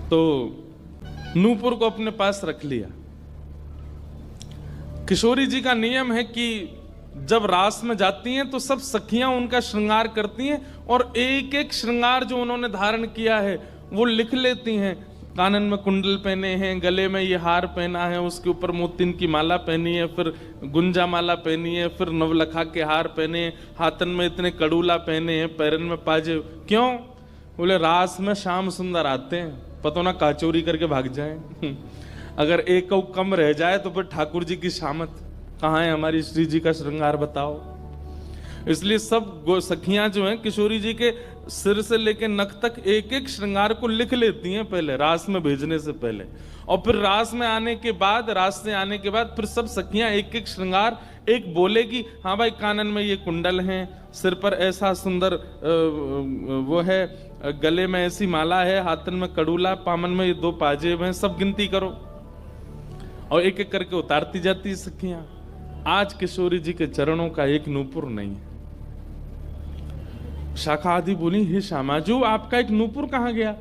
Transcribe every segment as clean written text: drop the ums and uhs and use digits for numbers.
तो नूपुर को अपने पास रख लिया। किशोरी जी का नियम है कि जब रास में जाती हैं तो सब सखियां उनका श्रृंगार करती हैं और एक एक श्रृंगार जो उन्होंने धारण किया है वो लिख लेती हैं। कानन में कुंडल पहने हैं, गले में ये हार पहना है, उसके ऊपर मोतिन की माला पहनी है, फिर गुंजा माला पहनी है, फिर नवलखा के हार पहने हैं, हाथन में इतने कड़ूला पहने हैं, पैरन में पाजे। क्यों? बोले रास में श्याम सुंदर आते हैं, पता ना काचोरी करके भाग जाए। अगर एक कौ कम रह जाए तो फिर ठाकुर जी की शामत कहाँ है, हमारी श्री जी का श्रृंगार बताओ। इसलिए सब सखियां जो हैं किशोरी जी के सिर से लेकर नख तक एक एक श्रृंगार को लिख लेती हैं पहले, रास में भेजने से पहले। और फिर रास में आने के बाद, रास से आने के बाद फिर सब सखियां एक एक श्रृंगार एक बोलेगी, हाँ भाई कानन में ये कुंडल हैं, सिर पर ऐसा सुंदर वो है, गले में ऐसी माला है, हाथन में कड़ूला, पामन में ये 2 पाजेब हैं, सब गिनती करो। और एक एक करके उतारती जाती सखियां। आज किशोरी जी के चरणों का एक नूपुर नहीं है। शाखा आदि बोली, हे श्यामाजू आपका एक नूपुर कहां गया?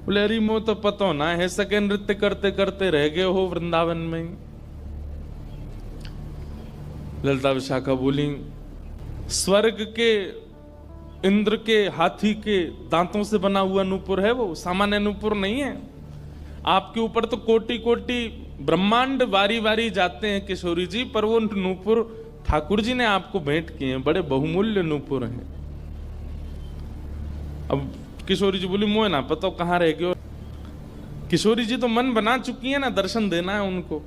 बोले अरे मो तो पतो ना है, सके नृत्य करते करते रह गए हो वृंदावन में। ललिता विशाखा बोली, स्वर्ग के इंद्र के हाथी के दांतों से बना हुआ नूपुर है वो, सामान्य नूपुर नहीं है। आपके ऊपर तो कोटि कोटि ब्रह्मांड वारी वारी जाते हैं किशोरी जी, पर वो नूपुर ठाकुर जी ने आपको भेंट किए हैं, बड़े बहुमूल्य नूपुर हैं। अब किशोरी जी बोली, मोह ना पता कहाँ रह गए। किशोरी जी तो मन बना चुकी है ना, दर्शन देना है उनको।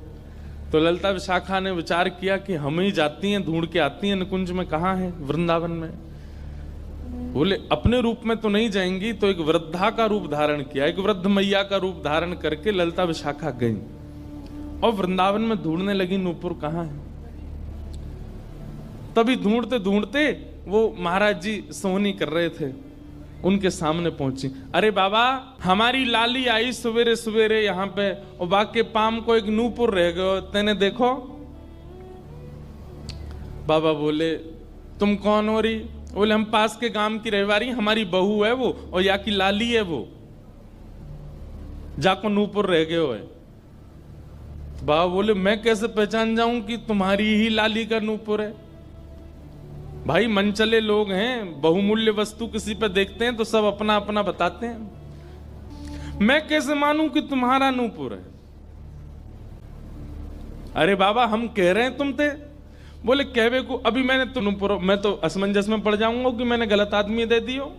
तो ललिता विशाखा ने विचार किया कि हम ही जाती हैं, ढूंढ के आती हैं निकुंज में, कहाँ है, वृंदावन में। बोले अपने रूप में तो नहीं जाएंगी, तो एक वृद्धा का रूप धारण किया, एक वृद्ध मैया का रूप धारण करके ललिता विशाखा गई और वृंदावन में ढूंढने लगी नूपुर कहाँ है। तभी ढूंढते ढूंढते वो महाराज जी सोहनी कर रहे थे, उनके सामने पहुंची। अरे बाबा हमारी लाली आई सवेरे सवेरे यहाँ पे, और बाके पाम को एक नूपुर रह गयो, तेने देखो। बाबा बोले तुम कौन हो रही? बोले हम पास के गांव की रहवारी, हमारी बहू है वो, और या की लाली है वो, जाको नूपुर रह गए हो है। बाबा बोले मैं कैसे पहचान जाऊं कि तुम्हारी ही लाली का नूपुर है? भाई मनचले लोग हैं, बहुमूल्य वस्तु किसी पे देखते हैं तो सब अपना अपना बताते हैं, मैं कैसे मानूं कि तुम्हारा नूपुर है? अरे बाबा हम कह रहे हैं तुम थे। बोले कहवे को अभी मैंने तो नूपुर, मैं तो असमंजस में पड़ जाऊंगा कि मैंने गलत आदमी दे दियो।